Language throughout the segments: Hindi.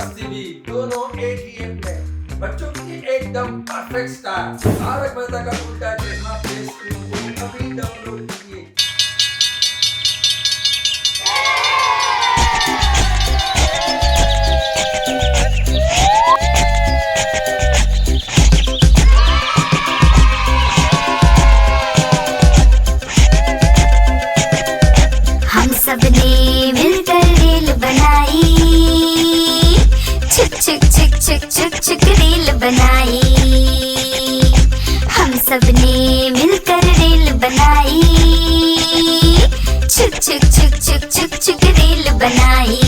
मस्ती भी दोनों एक ही ऐप में। बच्चों की एकदम परफेक्ट स्टार तारक मेहता का उल्टा चश्मा प्ले स्टोर को अभी डाउनलोड कीजिए। हम सबने मिलकर रील बनाई, छुक छुक छुक छुक छुक छुक रील बनाई। हम सबने मिलकर रील बनाई, छुक छुक छुक छुक छुक छुक रील बनाई।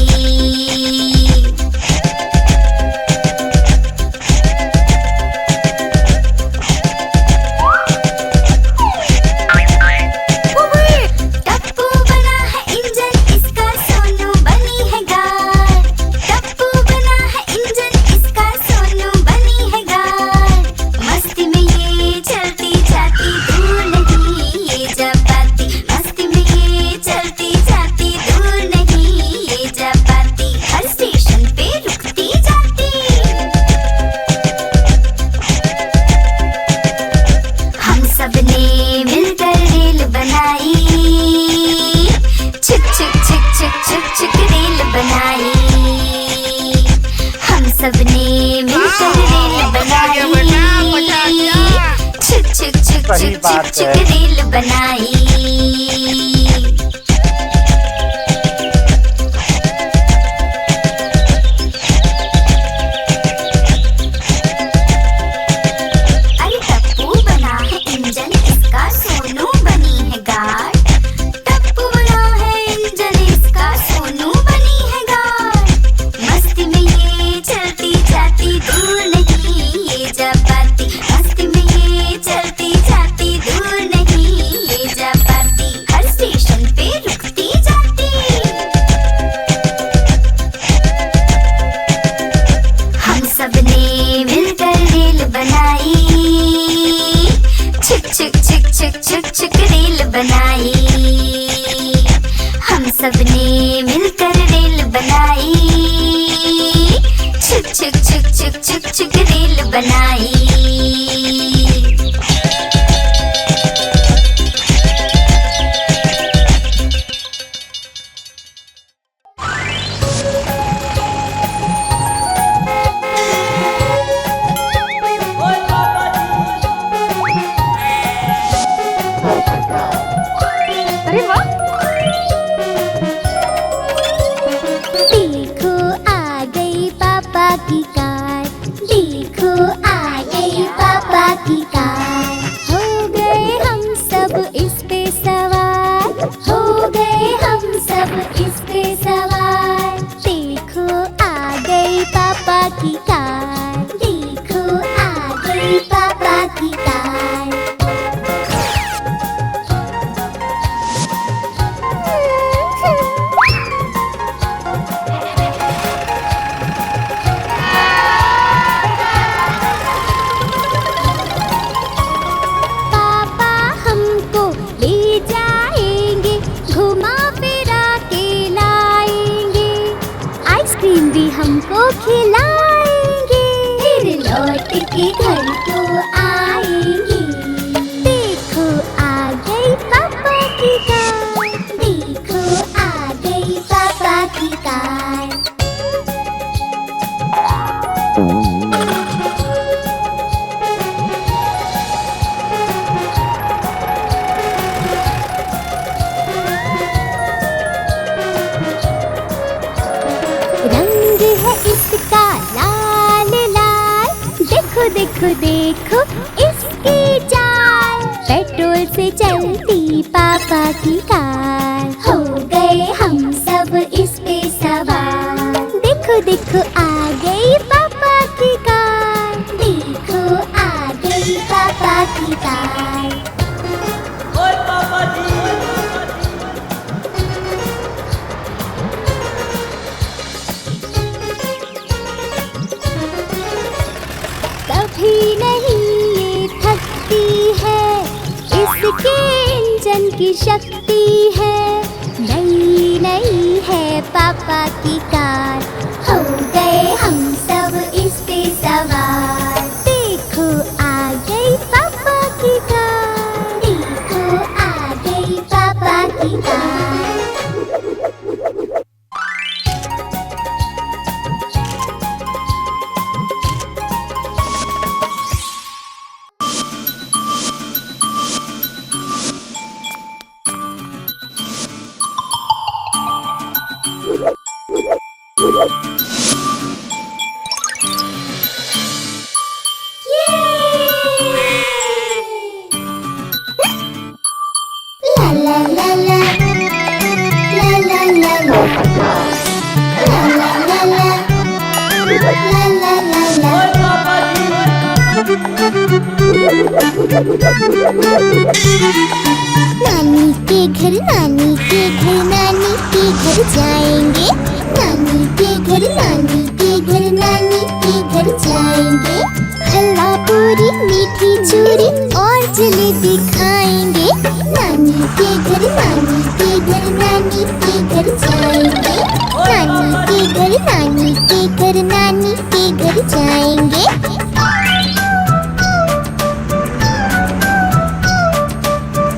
सबने मिलकर रील बनाई, छुक छुक छुक छुक छुक छुक रील बनाई। अरे टप्पू बना है इंजन, इसका सोनू बनी है गार्ड। टप्पू बना है इंजन, इसका सोनू बनी है गार्ड। मस्ती में ये चलती जाती दूर नहीं ये जा पाती, मस्ती में ये चलती जाती दूर नहीं ये जा पाती, हर स्टेशन पे रुकती जाती। हम सबने मिलकर रील बनाई, छुक छुक छुक छुक छुक छुक रील बनाई। हम सबने मिलकर रील बनाई, छुक छुक छुक छुक छुक छुक रील बनाई। अरे वाह! देखो आ गई पापा की कार, देखो आ गई पापा की कार। हो गए हम सब इस पे सवार, हो गए हम सब इस पे सवार। देखो आ गई पापा की कार, देखो आ गई पापा की कार। पापा हमको ले जाएंगे, घुमा फिरा के लाएंगे, आइसक्रीम भी हमको खिलाएंगे, फिर लौट के घर को आएंगे। देखो आ गई पापा की कार, देखो आ गई पापा की कार। रंग है इसका लाल लाल, देखो देखो देखो इसकी चाल। पेट्रोल से चलती पापा की कार, हो गए हम सब इस पे सवार। देखो देखो आ गई पापा की कार, देखो आ गई पापा की कार। ओए पापा जी! कभी नहीं ये थकती है, इसके इंजन की शक्ति है। नई नई है पापा की कार, हो गए हम La la la la, la la la la, la la la la, la la la la. ओए पापा जी नानी के घर नानी के घर नानी के घर जाएंगे। नानी के घर नानी के घर नानी के घर जाएंगे। हलवा पूरी मीठी चूरी और जलेबी खाएंगे। नानी के घर नानी के घर नानी के घर जाएंगे। नानी के घर नानी के घर नानी के घर जाएंगे।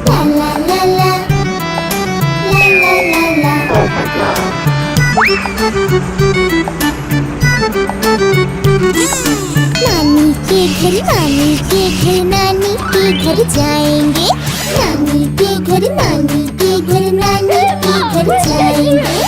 La la la la, la la la la. नानी के घर नानी के घर नानी के घर जाएंगे। नानी के घर नानी के घर नानी के घर जाएंगे।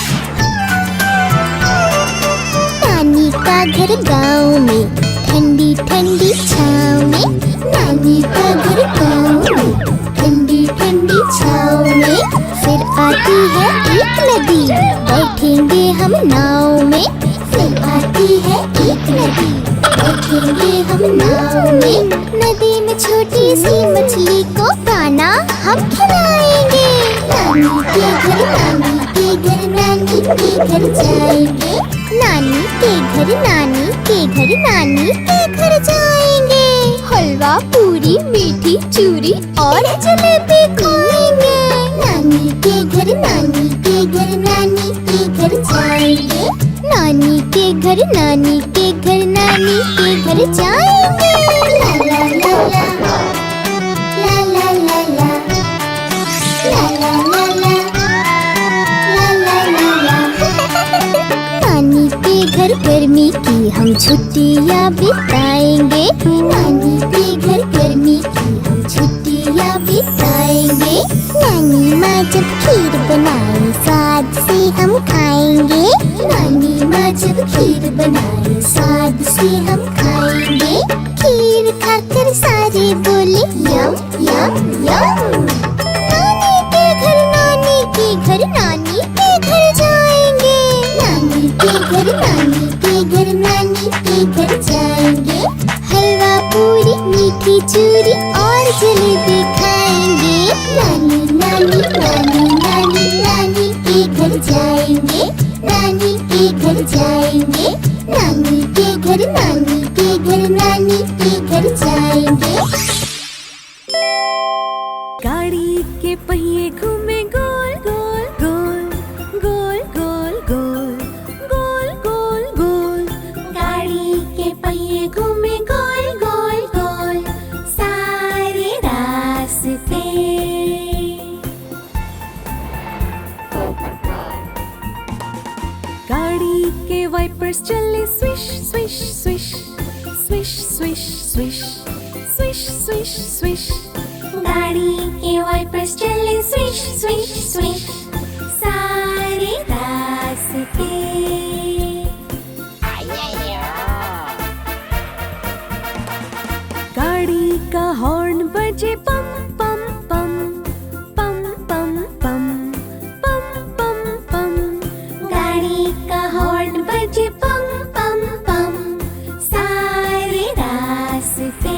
नानी का घर गाँव में ठंडी ठंडी छाँव में। नानी का घर गाँव में ठंडी ठंडी छाँव में। फिर आती है एक नदी बैठेंगे हम नाव में। फिर आती है एक नदी बैठेंगे हम नाव में। नदी में छोटी सी मछली को दाना हम खिलाएंगे। नानी के घर नानी के घर नानी के घर जाएंगे। नानी के घर नानी के घर नानी के घर जाएंगे। हलवा पूरी मीठी चूरी और जलेबी खाएंगे। नानी के घर नानी के घर नानी के घर जाएंगे। नानी के घर नानी के घर नानी के घर जाएंगे। ला ला ला ला, ला ला ला ला, ला ला ला ला, ला ला ला ला। नानी के घर गर्मी की हम छुट्टियाँ बिताएंगे। नानी के घर गर्मी की हम छुट्टियाँ बिताएंगे। नानी माँ जब खीर बनाए स्वाद से हम खाएंगे। नानी माँ जब खीर बनाए स्वाद से हम खाएंगे। खीर खाकर सारे बोले यम यम यम। नानी के घर नानी के घर नानी के घर जाएंगे। नानी के घर नानी के घर नानी के घर जाएंगे। हलवा पूरी मीठी चूरी और जलेबी खाएंगे। नानी नानी नानी नानी नानी के घर जाएंगे। नानी के घर जाएंगे। नानी के घर नानी के घर नानी के घर जाएंगे। गाड़ी के पहिए घूमे गोल गोल गोल गोल गोल गोल गोल गोल गोल। गाड़ी के पहिए घूमे गोल गोल गोल सारे रास्ते। गाड़ी के वाइपर्स चले swish swish swish swish swish swish swish swish swish. गाड़ी के वाइपर्स चले स्विश स्विश स्विश सारे रास्ते। गाड़ी का हॉर्न बजे पम पम पम पम पम पम पम पम पम। गाड़ी का हॉर्न बजे पम पम पम सारे रास्ते।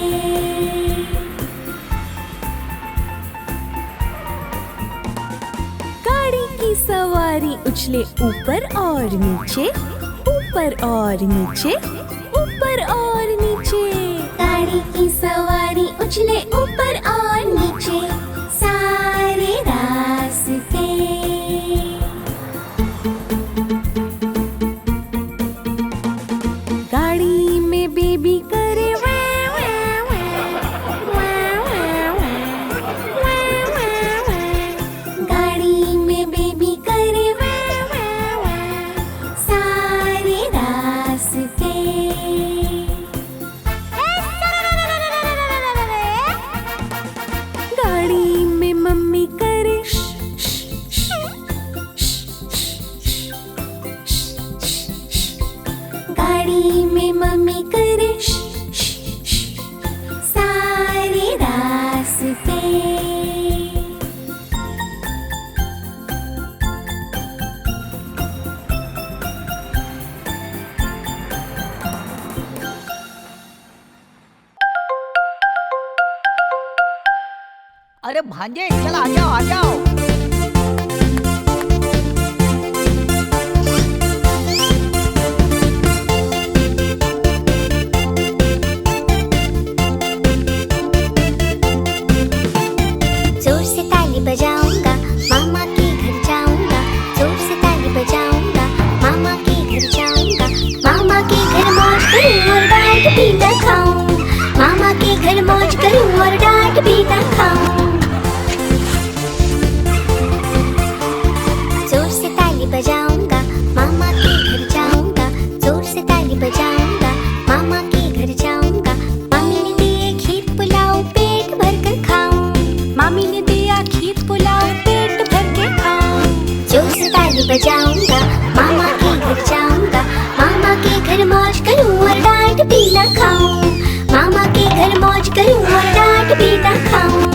गाड़ी की सवारी उछले ऊपर और नीचे ऊपर और नीचे ऊपर और नीचे। गाड़ी की सवारी उछले ऊपर और नीचे सारे रास्ते। गाड़ी में बेबी करे वै वै वै वै वै वै वै वै वै। गाड़ी में बेबी करे वै वै वै सारे रास्ते। गाड़ी साड़ी में मम्मी करे श, श, श, सारे रास्ते। अरे भांजे चल आ जाओ आ जाओ। जोर से ताली बजाऊंगा, मामा के घर जाऊंगा। जोर से ताली बजाऊंगा, मामा के घर जाऊंगा। मामा के घर मौज करूं और डांट भी ना खाऊं। मामा के घर मौज करूं और डांट भी ना खाऊं। जोर से ताली बजाऊंगा, मामा के घर जाऊंगा। जोर से ताली बजाऊंगा, मामा के घर जाऊंगा। मामी ने दिए खीर पुलाव, पेट भर कर खाऊं। मामी ने दिया खीर पुलाव, पेट भर के खाऊं। जोर से ताली बजाऊंगा, मामा के घर जाऊंगा। मामा के घर मौज करूं और डांट भी ना खाऊं। मामा के घर मौज करूं और डांट भी ना खाऊं।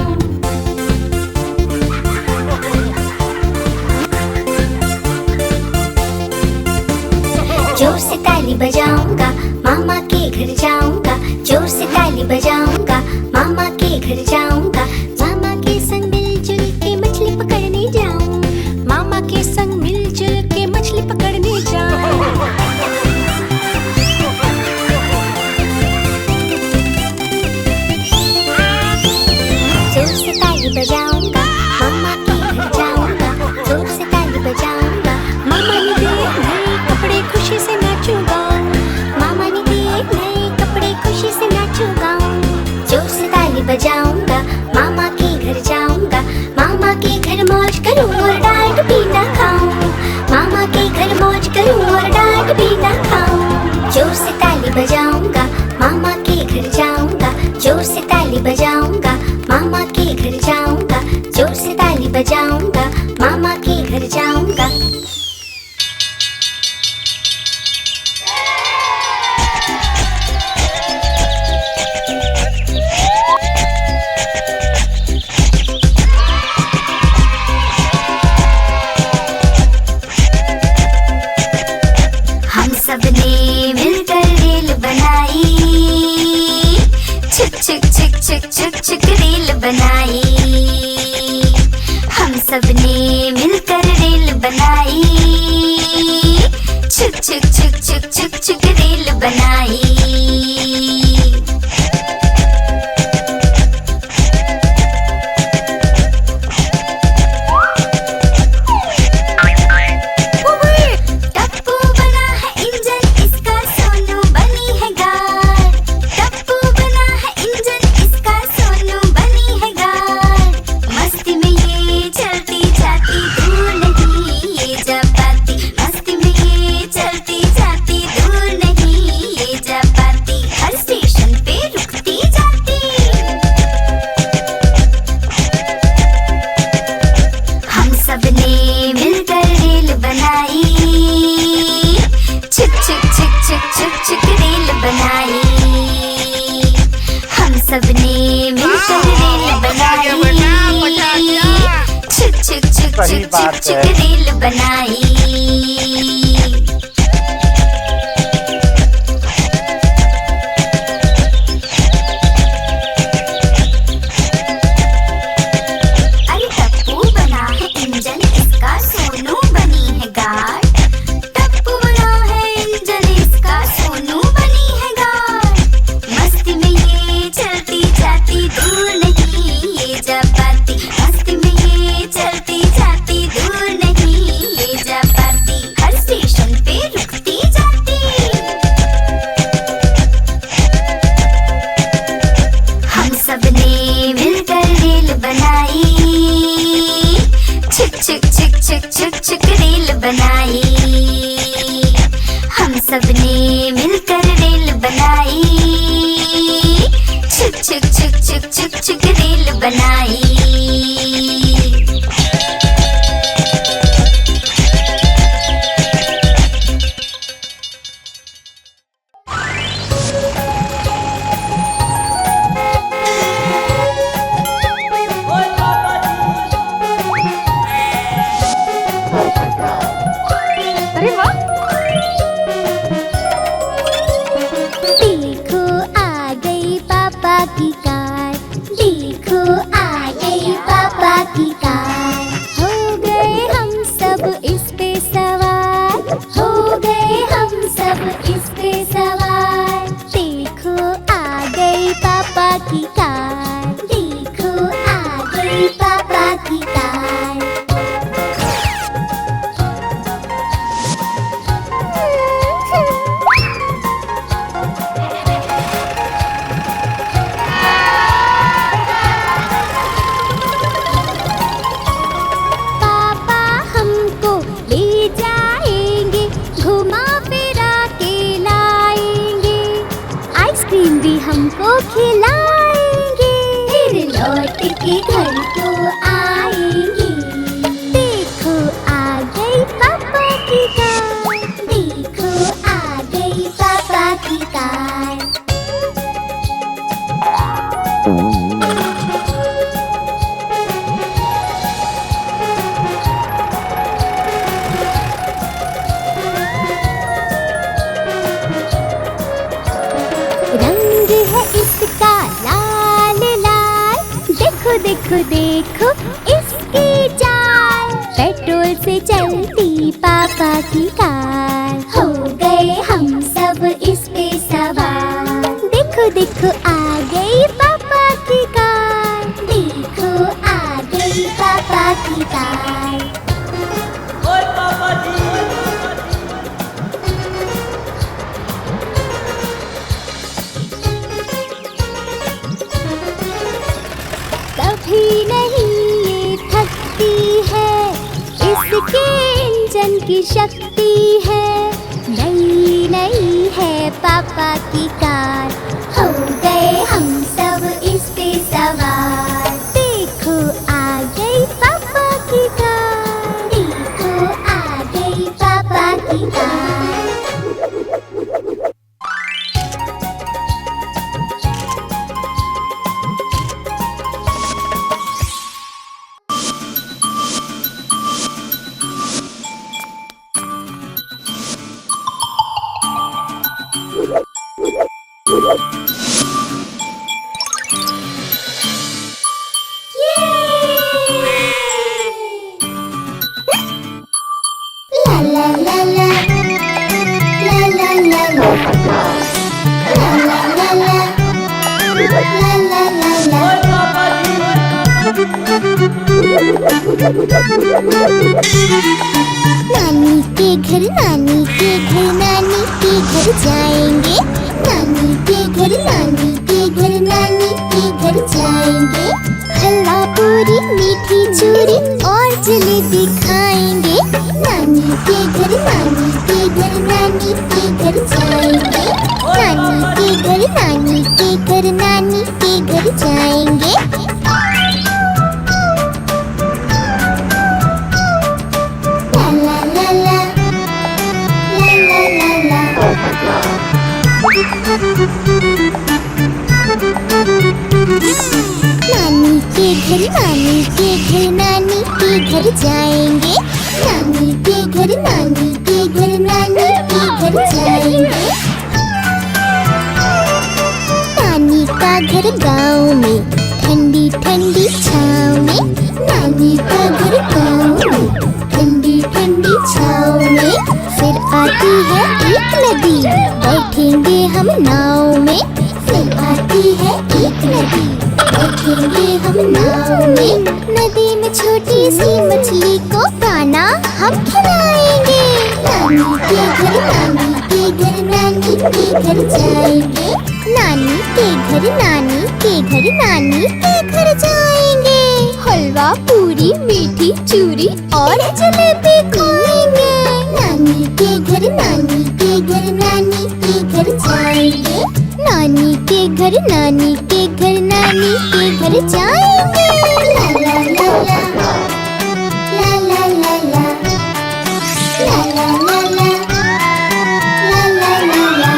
जोर से ताली बजाऊंगा, मामा के घर जाऊंगा। जोर से ताली बजाऊंगा, मामा के घर जाऊंगा। मामा के संग मिलजुल के मछली पकड़ने जाऊं। मामा के संग मिलजुल के मछली पकड़ने जाऊं। जोर से ताली बजाऊंगा, मामा के घर जाऊंगा। जोर से ताली बजाऊंगा, मामा ने दिए नए कपड़े, खुशी से नाचूंगा। मामा ने दिए नए कपड़े, खुशी से नाचूंगा। जोर से ताली बजाऊंगा, मामा के घर जाऊंगा। मामा के घर मौज करूं और डांट भी ना खाऊं। मामा के घर मौज करूं और डांट भी ना खाऊं। जोर से ताली बजाऊंगा, मामा के घर जाऊंगा। जोर से ताली बजाऊंगा, मामा के घर जाऊंगा। जोर से ताली बजाऊंगा, मामा के घर जाऊंगा। हम सब ने मिलकर रेल बनाई। छुक छुक छुक छुक छुक छुक रेल बनाई। हम सब ने मिलकर रेल बनाई। छुक छुक छुक छुक छुक छुक रेल बनाई। टप्पू बना है इंजन, इसका सोनू बनी है गाड़। टप्पू बना है इंजन, इसका सोनू बनी है गाड़। मस्ती में ये चलती जाती, दूर नहीं ये जा पाती। मस्ती में ये चलती जाती, दूर नहीं ये जा पाती। हर स्टेशन पे रुकती जाती। हम सब ने मिलकर रेल बनाई। छुक छुक छुक छुक छुक छुक रेल बनाई। हम सब ने मिलकर रेल बनाई। छुक छुक छुक सही छुक बात छुक है। छुक रेल बनाई। अरे टप्पू बना है इंजन, इसका सोनू बनी है गाड़। टप्पू बना है इंजन, इसका सोनू बनी है गाड़। मस्ती में ये चलती जाती, दूर नहीं ये जा पाती। मस्ती में ये चलती जाती, दूर नहीं ये जा पाती। हर स्टेशन पे रुकती जाती। हम सब ने मिलकर रेल बनाई। छुक छुक छुक छुक छुक छुक रेल बनाई। हम सब ने मिलकर रेल बनाई। छुक छुक छुक छुक छुक छुक रेल बनाई। पे सवार, देखो आ गई पापा की कार, देखो आ गई पापा की कार। पापा हमको ले जाएंगे, घुमा फिरा के लाएंगे, आइसक्रीम भी हमको खिलाएंगे, फिर लौट के घर को आएंगे। देखो आ गई पापा की कार, देखो आ गई पापा की कार। रंग है इसका लाल लाल, देखो देखो देखो इसकी चाल, पेट्रोल से चलती पापा की कार। हो गए हम सब इस पे सवार, देखो देखो आ गई पापा की कार, देखो आ गई पापा की कार। ओए पापा जी। कभी नहीं ये थकती है, इसके इंजन की शक्ति है, नई नई है पापा की कार। हो गए हम सब इस पे सवार, देखो आ गई पापा की कार, देखो आ गई पापा की car. La la la la, la la la la, la la la la, la la la la। ओए पापा जी। नानी के घर, नानी के घर, नानी के घर जाएंगे, नानी के घर, नानी के घर, नानी के घर जाएंगे। हलवा पूरी मीठी चूरी और जलेबी खाएंगे, नानी के घर, नानी के घर, नानी के घर जाएंगे, नानी के घर, नानी के घर, नानी के घर जाएंगे। La la la la, la la la la। नानी के घर, नानी के घर, नानी के घर जाएंगे, नानी के घर, नानी के घर, नानी के घर जाएंगे। नानी का घर गाँव में, ठंडी ठंडी छाँव में, नानी का घर गाँव में, ठंडी ठंडी छाँव में। फिर आती है एक नदी, बैठेंगे हम नाव में, फिर आती है एक नदी, बैठेंगे हम नाव में। नदी में छोटी सी मछली को दाना हम खिलाएंगे, नानी के घर, नानी के घर, नानी के घर जाएंगे, नानी के घर, नानी के घर, नानी के घर जाएंगे। हलवा पूरी मीठी चूरी और जलेबी खाएंगे, नानी के घर, नानी के घर, नानी के घर जाएंगे, नानी के घर, नानी के घर, नानी के घर जाएंगे। ला ला ला ला, ला ला ला ला, ला ला ला ला, ला ला ला ला।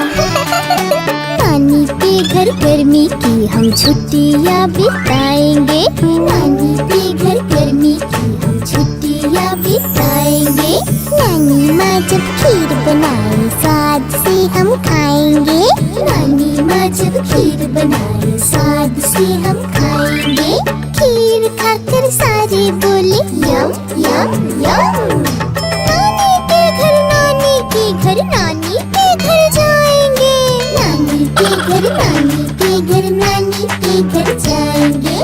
नानी के घर गर्मी की हम छुट्टियाँ बिताएंगे, नानी के घर गर्मी की हम छुट्टियाँ बिताएंगे। नानी माँ जब खीर बनाए स्वाद से हम खाएंगे, नानी माँ जब खीर बनाए स्वाद से हम खाएंगे। खीर खाकर सारे बोले यम यम यम। नानी के घर, नानी के घर, नानी के घर जाए घर नानी के घर नानी के घर जाएंगे।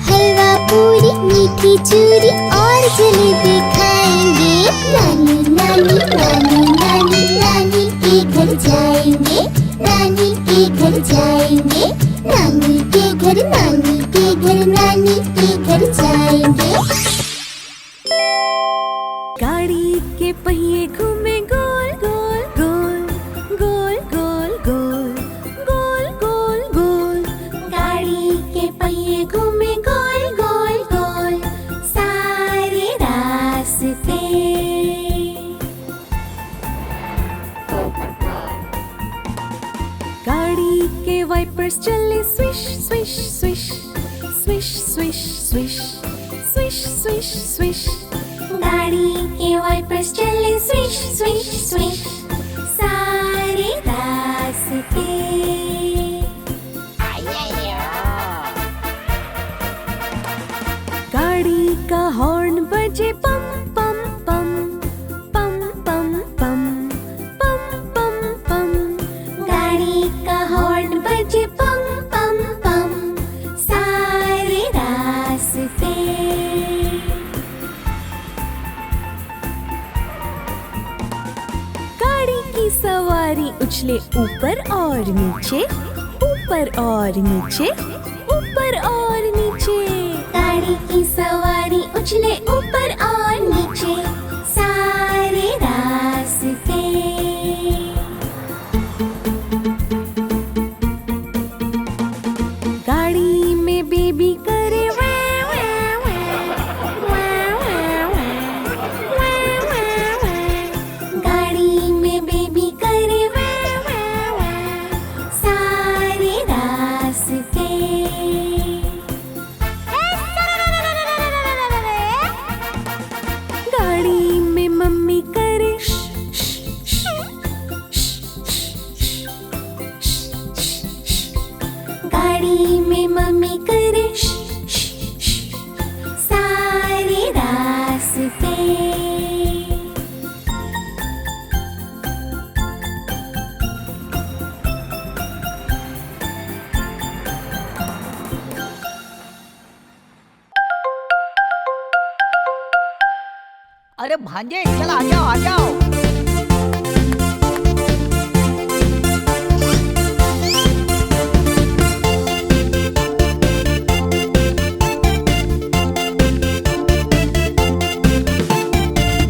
हलवा पूरी मीठी चूरी और जलेबी खाएंगे। नानी नानी नानी नानी नानी के घर जाएंगे। नानी के घर जाएंगे। नानी के घर नानी के घर नानी के घर जाएंगे। गाड़ी के पहिए घूमे गोल गोल गोल गोल गोल गोल गोल गोल गोल। गाड़ी के पहिए घूमे गोल गोल गोल सारे रास्ते। गाड़ी के वाइपर्स चले swish swish swish swish swish swish swish swish swish. गाड़ी के वाइपर्स चले स्विश स्विश स्विश सारे रास्ते। गाड़ी का हॉर्न बजे पम पम पम पम पम पम पम पम पम। गाड़ी का हॉर्न बजे पम पम पम सारे रास्ते। गाड़ी की सवारी उछले ऊपर और नीचे ऊपर और नीचे ऊपर और नीचे। गाड़ी की सवारी उछले ऊपर और नीचे सारे रास्ते। गाड़ी में बेबी करे वै वै वै वै वै वै वै वै वै। गाड़ी में बेबी करे वै वै वै सारे रास्ते। गाड़ी में मम्मी करे श श श श श श श। गाड़ी में मम्मी करे श श श सारे रास्ते। अरे भांजे चल आ जाओ आ जाओ।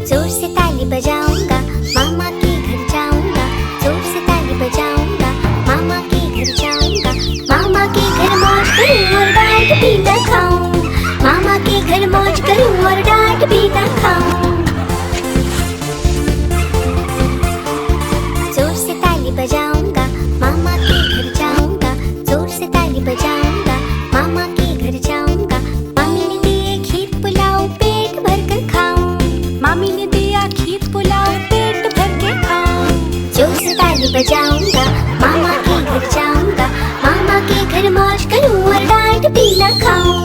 जोर से ताली बजाऊंगा मामा के घर जाऊंगा। जोर से ताली बजाऊंगा मामा के घर जाऊंगा। मामा के घर मौज करूं और डांट भी न खाऊं। मामा के घर मौज करूं और डांट भी न खाऊं। जोर से ताली बजाऊंगा मामा के घर जाऊंगा। जोर से ताली बजाऊंगा मामा के घर जाऊंगा। मामी ने दिए खीर पुलाव पेट भर कर खाऊं। मामी ने दिया खीर पुलाव पेट भर के खाऊं। जोर से ताली बजाऊंगा मामा के घर जाऊंगा। मामा के घर मौज करूं और डांट भी न खाऊं।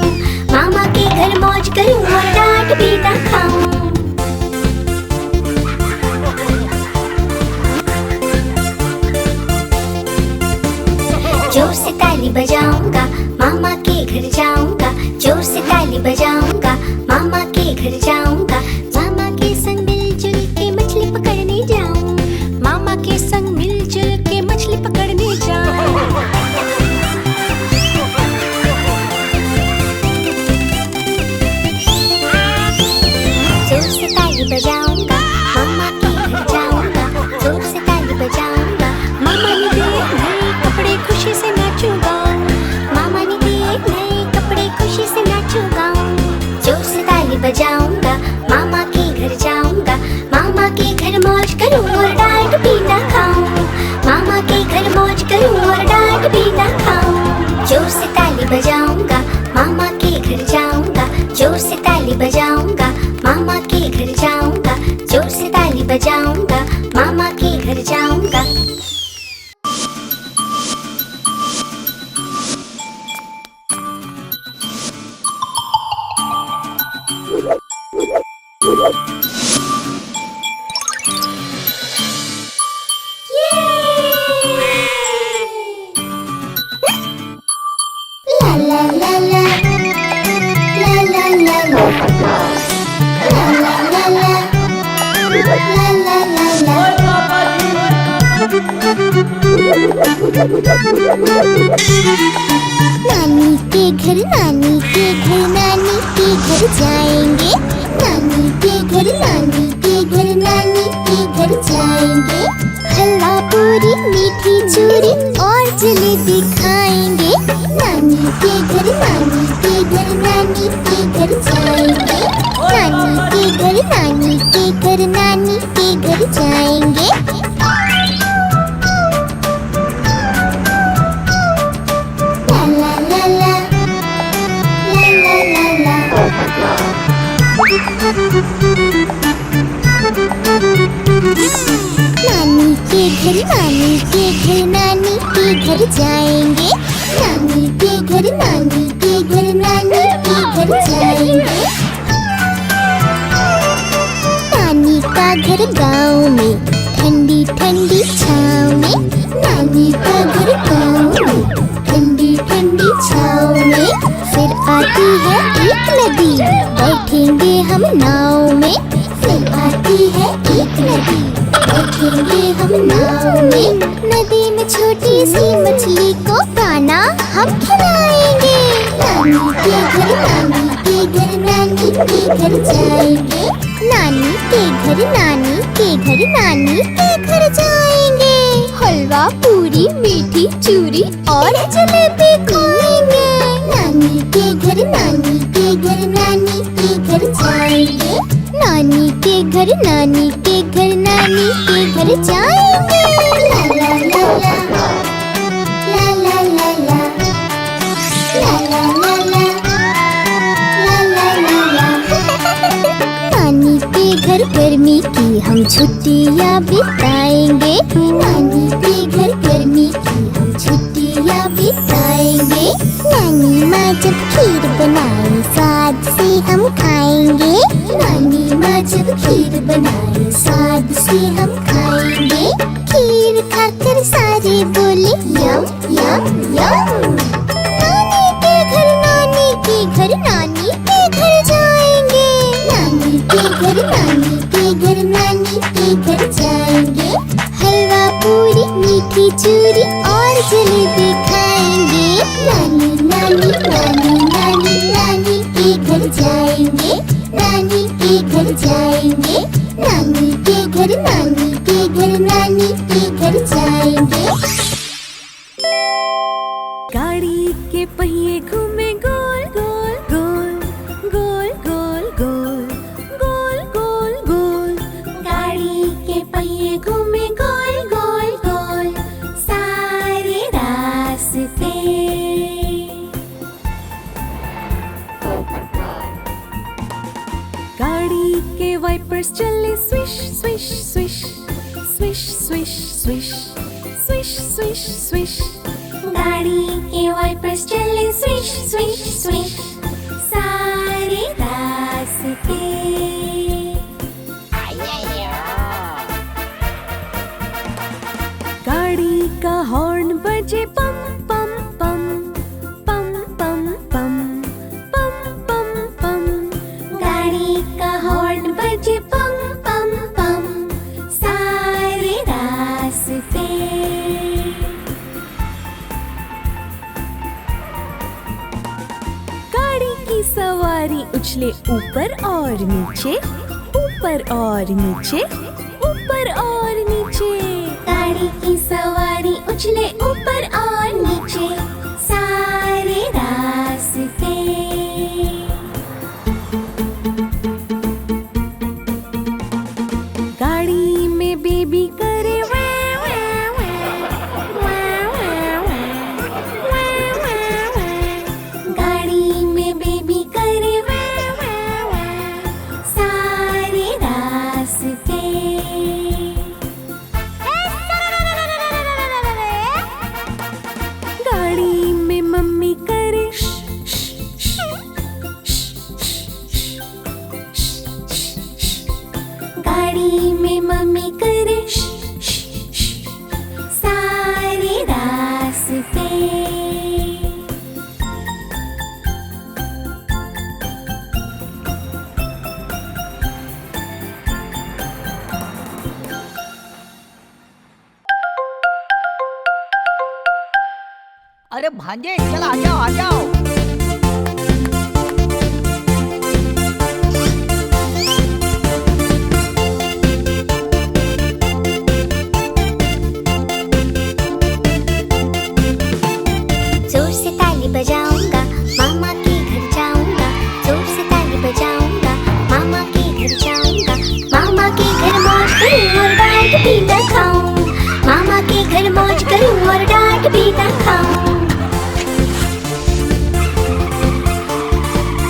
मामा के घर मौज करूं और डांट भी न खाऊं। जोर से ताली बजाऊंगा मामा के घर जाऊंगा। जोर से ताली बजाऊंगा मामा के घर जाऊंगा। मामा के संग मिलजुल के मछली पकड़ने जाऊं। मामा के संग मिलजुल के मछली पकड़ने जाऊं। जोर से ताली बजाऊंगा मामा के घर जाऊंगा। जोर से ताली बजाऊंगा मामा ने दिए नए कपड़े खुशी से नाचूंगा। मामा ने दिए नए कपड़े खुशी से नाचूंगा। जोर से ताली बजाऊंगा मामा के घर जाऊंगा। मामा के घर मौज करूं और डांट भी न खाऊं। मामा के घर मौज करूं और डांट भी न खाऊं। जोर से ताली बजाऊंगा मामा के घर जाऊंगा। जोर से ताली बजाऊंगा मामा के घर जाऊंगा। जोर से ताली बजाऊंगा मामा के घर जाऊंगा। नानी के घर नानी के घर नानी के घर जाएंगे। नानी के घर नानी के घर नानी के घर जाएंगे। हलवा पूरी मीठी चूरी और जलेबी खाएंगे। नानी के घर नानी के घर नानी के घर जाएंगे। नानी के घर नानी के घर नानी के घर जाएंगे। ला ला ला ला ला ला ला नानी के घर नानी के घर नानी के घर जाएंगे। नानी के घर नानी के घर नानी के घर जाएंगे। नानी का घर गाँव में ठंडी ठंडी छाँव में। नानी का घर गाँव में ठंडी ठंडी छाँव में। फिर आती है एक नदी बैठेंगे हम नाव में। फिर आती है एक नदी बैठेंगे हम नाव में। नदी में छोटी सी मछली को दाना हम खिलाएंगे। नानी के घर नानी के घर नानी के घर जाएंगे। नानी के घर नानी के घर नानी के घर जाएंगे। हलवा पूरी मीठी चूरी और जलेबी खाएंगे। नानी के घर नानी के घर नानी के घर जाएंगे। नानी के घर नानी के घर नानी के घर जाएंगे। ला ला ला ला ला ला ला ला ला ला ला ला ला ला। नानी के घर गर्मी की हम छुट्टियाँ बिताएंगे। नानी के घर गर्मी की हम छुट्टियाँ बिताएंगे। नानी माँ जब खीर बनाए स्वाद से हम खाएंगे। नानी माँ जब खीर बनाए स्वाद से हम खाएंगे। खीर खाकर सारे बोले यम यम यम। नानी के घर नानी के घर नानी के घर जाएंगे। नानी के घर नानी के घर नानी के घर जाएंगे। हलवा पूरी मीठी चूरी और जलेबी खाएंगे। नानी नानी नानी नानी नानी के घर जाएंगे। नानी के घर जाएंगे। नानी के घर नानी के घर नानी के घर जाएंगे। गाड़ी के पहिए घूमे गोल गोल गोल गोल गोल गोल गोल गोल गोल। गाड़ी के पहिए घूमे गोल गोल गोल सारे रास्ते। गाड़ी के वाइपर्स चले swish swish swish swish swish swish swish swish swish. गाड़ी के वाइपर्स चले स्विश स्विश स्विश सारे रास्ते। गाड़ी का हॉर्न बजे पम पम पम पम पम पम पम पम पम। गाड़ी का हॉर्न बजे पम पम पम सारे रास्ते। गाड़ी की सवारी उछले ऊपर और नीचे ऊपर और नीचे ऊपर और नीचे। गाड़ी की सवारी उछले ऊपर और नीचे सारे रास्ते। गाड़ी में बेबी करे वै वै वै वै वै वै वै वै वै। गाड़ी में बेबी करे वै वै वै सारे रास्ते। अरे भांजे चल आ जाओ आ जाओ। जोर से ताली बजाऊंगा, मामा के घर जाऊंगा। जोर से ताली बजाऊंगा, मामा के घर जाऊंगा। मामा के घर मौज करूं और डांट भी न खाऊं। मामा के घर मौज करूं और डांट भी न खाऊं।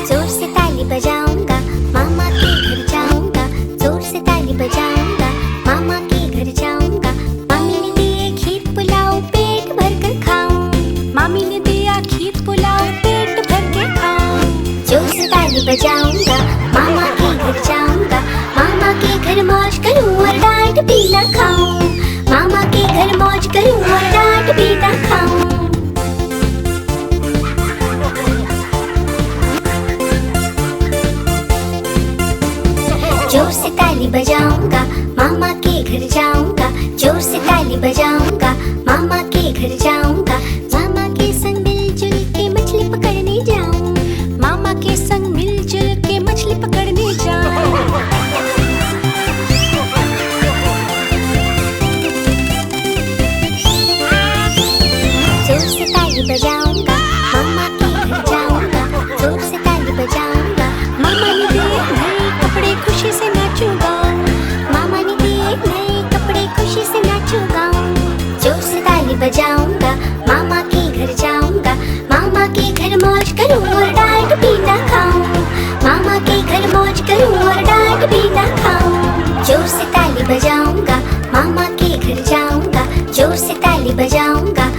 जोर से ताली बजाऊंगा, मामा के घर जाऊंगा। जोर से ताली बजाऊंगा, मामा के घर जाऊंगा। मामी ने दिए खीर पुलाव पेट भर कर खाऊं। मामी ने दिया खीर पुलाव पेट भर के खाऊं। जोर से ताली बजाऊंगा, मामा के घर जाऊंगा। मामा के घर मौज करूं और डांट भी न खाऊं। मामा के घर मौज करूं और डांट भी न खाऊं। जोर से ताली बजाऊंगा, मामा के घर जाऊंगा। जोर से ताली बजाऊंगा, मामा के घर जाऊंगा। मामा के संग मिलजुल के मछली पकड़ने जाऊं। मामा के संग मिलजुल के मछली पकड़ने जाऊं। जोर से ताली बजाऊंगा, मामा के घर जाऊंगा। जोर से ताली बजाऊंगा, मामा ने दिए नए कपड़े खुशी से नाचूंगा। मामा ने दिए नए कपड़े खुशी से नाचूंगा। जोर से ताली बजाऊंगा, मामा के घर जाऊंगा। मामा के घर मौज करूं और डांट भी न खाऊं। मामा के घर मौज करूं और डांट भी न खाऊं। जोर से ताली बजाऊंगा, मामा के घर जाऊंगा। जोर से ताली बजाऊंगा,